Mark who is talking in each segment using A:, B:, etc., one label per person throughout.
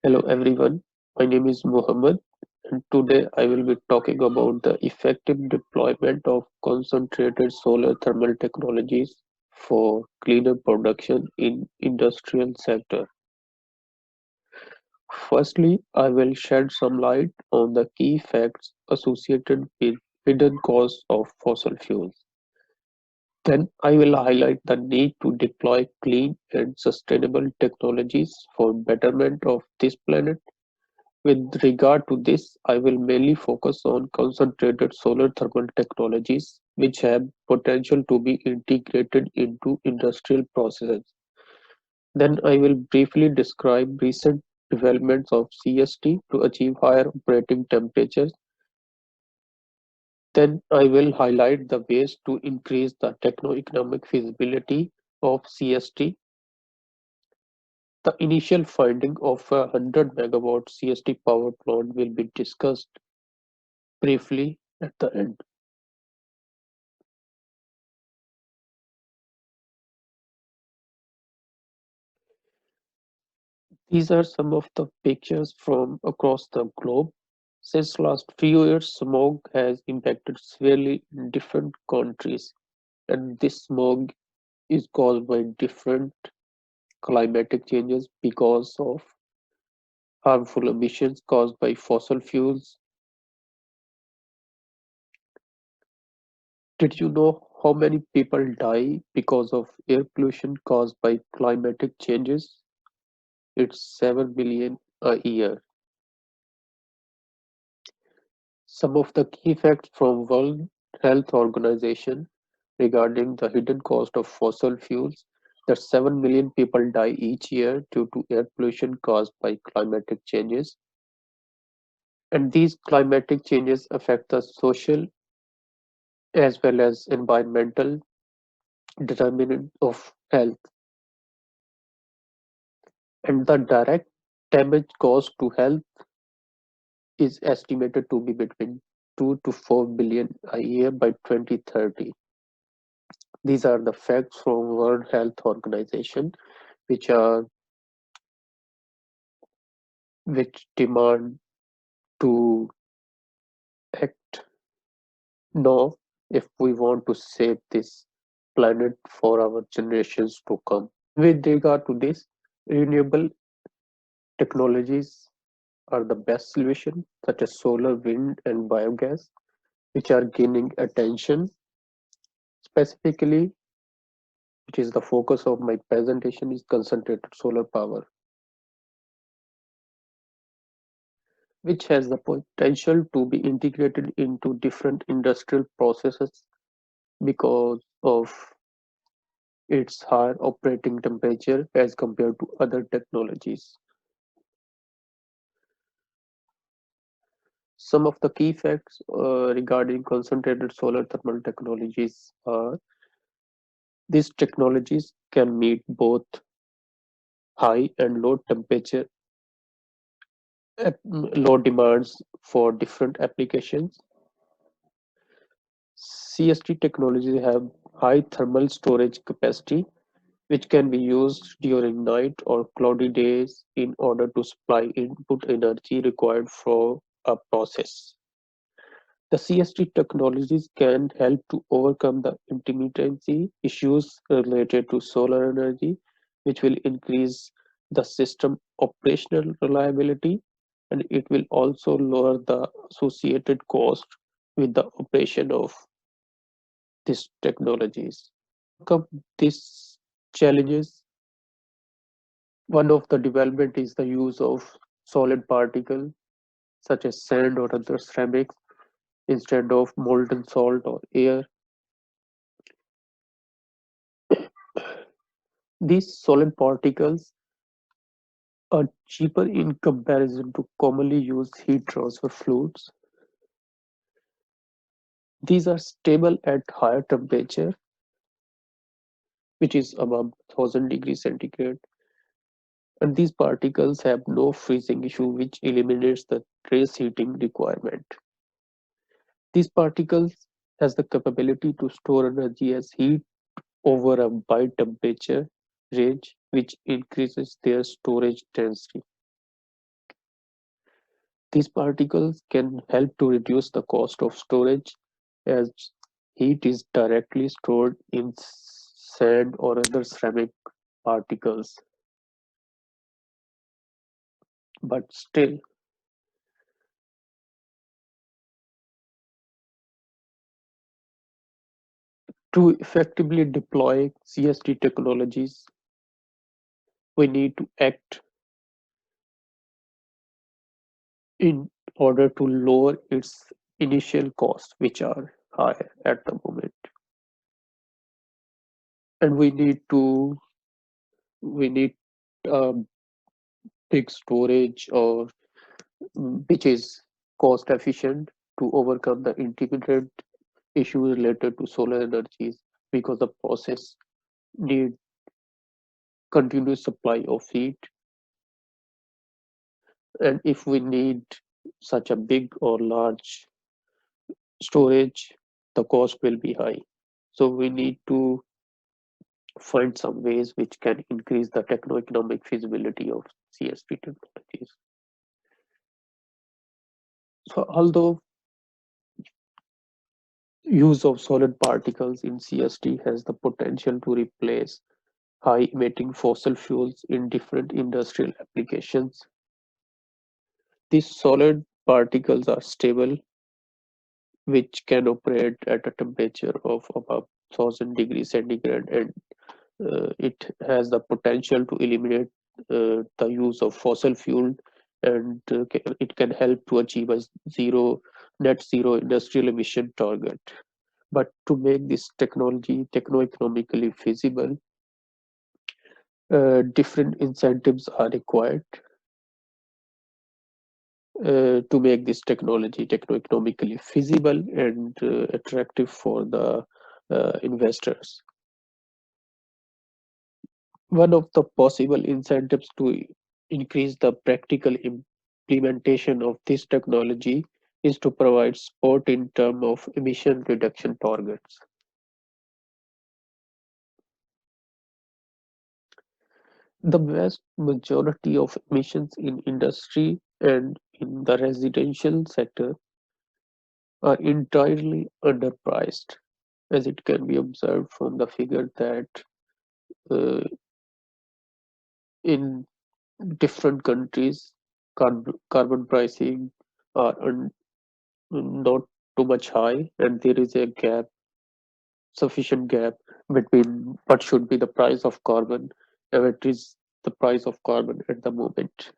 A: Hello everyone, my name is Mohammed and today I will be talking about the effective deployment of concentrated solar thermal technologies for cleaner production in industrial sector. Firstly, I will shed some light on the key facts associated with hidden costs of fossil fuels. Then I will highlight the need to deploy clean and sustainable technologies for betterment of this planet. With regard to this, I will mainly focus on concentrated solar thermal technologies, which have potential to be integrated into industrial processes. Then I will briefly describe recent developments of CST to achieve higher operating temperatures. Then I will highlight the ways to increase the techno-economic feasibility of CST. The initial finding of a 100 megawatt CST power plant will be discussed briefly at the end. These are some of the pictures from across the globe. Since last few years, smog has impacted severely in different countries, and this smog is caused by different climatic changes because of harmful emissions caused by fossil fuels. Did you know how many people die because of air pollution caused by climatic changes? It's 7 million a year. Some of the key facts from World Health Organization regarding the hidden cost of fossil fuels that 7 million people die each year due to air pollution caused by climatic changes. And these climatic changes affect the social as well as environmental determinant of health. And the direct damage caused to health is estimated to be between 2 to 4 billion a year by 2030. These are the facts from World Health Organization, which are which demand to act now if we want to save this planet for our generations to come. With regard to this, renewable technologies are the best solution, such as solar, wind, and biogas, which are gaining attention. Specifically, which is the focus of my presentation, is concentrated solar power, which has the potential to be integrated into different industrial processes because of its higher operating temperature as compared to other technologies. Some of the key facts regarding concentrated solar thermal technologies are these technologies can meet both high and low temperature low demands for different applications. CST technologies have high thermal storage capacity which can be used during night or cloudy days in order to supply input energy required for a process. The CST technologies can help to overcome the intermittency issues related to solar energy, which will increase the system operational reliability, and it will also lower the associated cost with the operation of these technologies. Come these challenges, one of the development is the use of solid particles such as sand or other ceramics instead of molten salt or air. These solid particles are cheaper in comparison to commonly used heat transfer fluids. These are stable at higher temperature, which is above 1000 degrees centigrade, and these particles have no freezing issue, which eliminates the trace heating requirement. These particles has the capability to store energy as heat over a wide temperature range, which increases their storage density. These particles can help to reduce the cost of storage as heat is directly stored in sand or other ceramic particles. But still, to effectively deploy CST technologies, we need to act in order to lower its initial costs, which are high at the moment. And we need big storage or which is cost efficient to overcome the intermittent issues related to solar energies because the process need continuous supply of heat, and if we need such a big or large storage, the cost will be high. So we need to find some ways which can increase the techno-economic feasibility of CSP technologies. So although use of solid particles in CST has the potential to replace high emitting fossil fuels in different industrial applications, these solid particles are stable, which can operate at a temperature of about 1000 degrees centigrade, and it has the potential to eliminate the use of fossil fuel, and it can help to achieve a net zero industrial emission target. But to make this technology techno-economically feasible, different incentives are required to make this technology techno-economically feasible and attractive for the investors. One of the possible incentives to increase the practical implementation of this technology is to provide support in terms of emission reduction targets. The vast majority of emissions in industry and in the residential sector are entirely underpriced, as it can be observed from the figure that uh, in different countries, carbon pricing are not too much high, and there is a gap, sufficient gap between what should be the price of carbon and what is the price of carbon at the moment.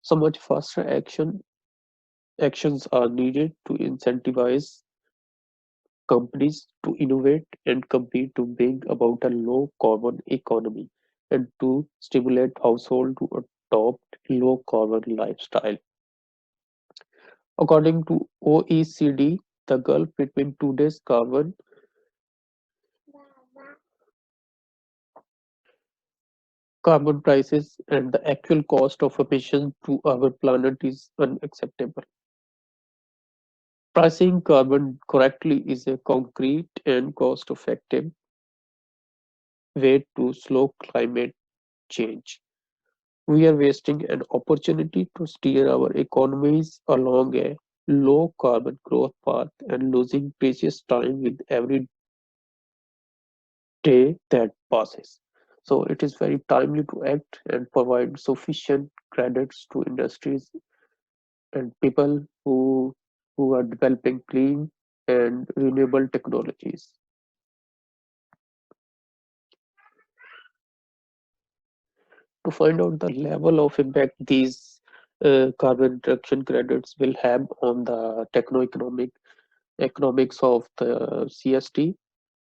A: So much faster actions are needed to incentivize companies to innovate and compete to bring about a low carbon economy and to stimulate households to adopt low carbon lifestyle. According to OECD, the gulf between today's carbon prices and the actual cost of emissions to our planet is unacceptable. Pricing carbon correctly is a concrete and cost effective way to slow climate change. We are wasting an opportunity to steer our economies along a low carbon growth path and losing precious time with every day that passes. So it is very timely to act and provide sufficient credits to industries and people who are developing clean and renewable technologies. To find out the level of impact these carbon reduction credits will have on the economics of the CST,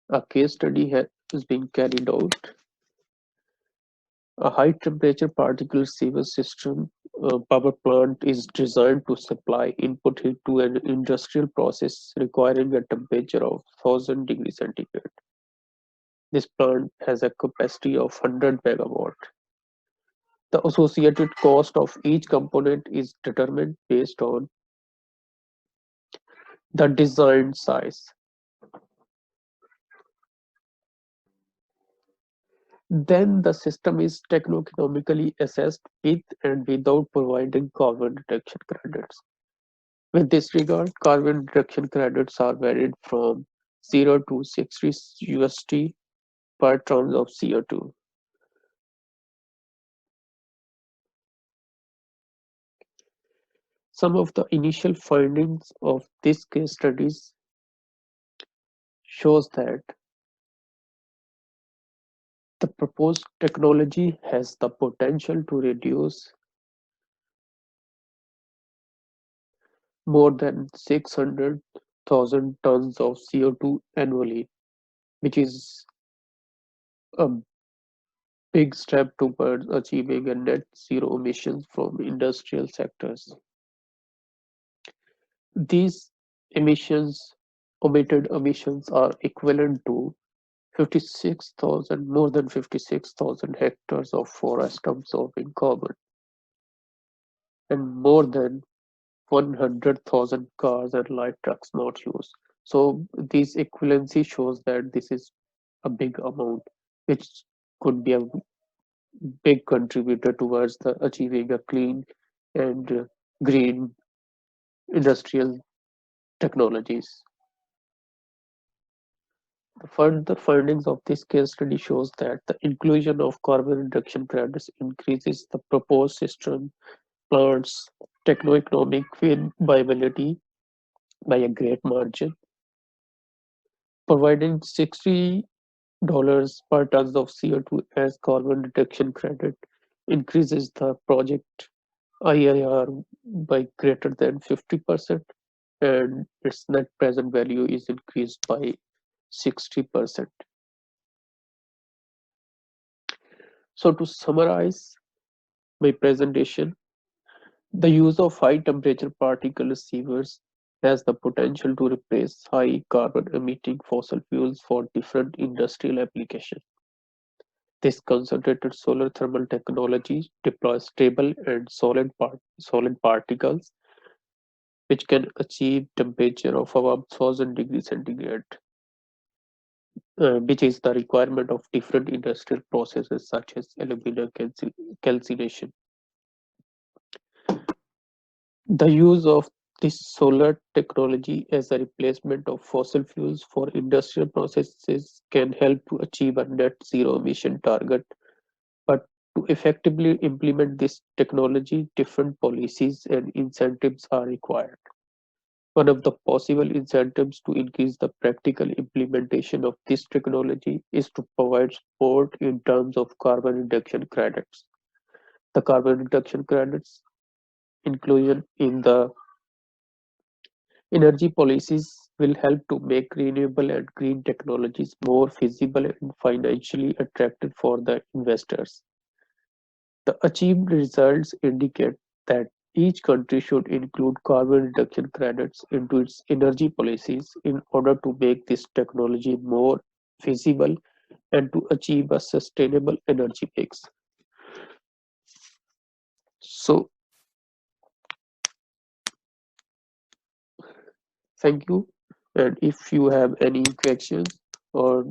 A: a case study has been carried out. A high temperature particle sieve system power plant is designed to supply input heat to an industrial process requiring a temperature of 1000 degrees centigrade. This plant has a capacity of 100 megawatt. The associated cost of each component is determined based on the design size. then the system is techno-economically assessed with and without providing carbon reduction credits. With this regard, carbon reduction credits are varied from 0 to 60 USD per ton of CO2. Some of the initial findings of this case studies shows that the proposed technology has the potential to reduce more than 600,000 tons of CO2 annually, which is a big step towards achieving a net zero emissions from industrial sectors. These emissions, omitted emissions, are equivalent to 56,000, more than 56,000 hectares of forest absorbing carbon, and more than 100,000 cars and light trucks not used. So this equivalency shows that this is a big amount, which could be a big contributor towards the achieving a clean and green industrial technologies. The further findings of this case study shows that the inclusion of carbon reduction credits increases the proposed system plant's techno-economic viability by a great margin, providing $60 per ton of CO2 as carbon reduction credit increases the project IIR by greater than 50%, and its net present value is increased by 60%. So to summarize my presentation, the use of high temperature particle receivers has the potential to replace high carbon emitting fossil fuels for different industrial applications. This concentrated solar thermal technology deploys stable and solid particles which can achieve temperature of about 1000 degrees centigrade, which is the requirement of different industrial processes such as aluminum calcination. The use of this solar technology as a replacement of fossil fuels for industrial processes can help to achieve a net zero emission target. But to effectively implement this technology, different policies and incentives are required. One of the possible incentives to increase the practical implementation of this technology is to provide support in terms of carbon reduction credits. The carbon reduction credits inclusion in the energy policies will help to make renewable and green technologies more feasible and financially attractive for the investors. The achieved results indicate that each country should include carbon reduction credits into its energy policies in order to make this technology more feasible and to achieve a sustainable energy mix. So, thank you. And if you have any questions or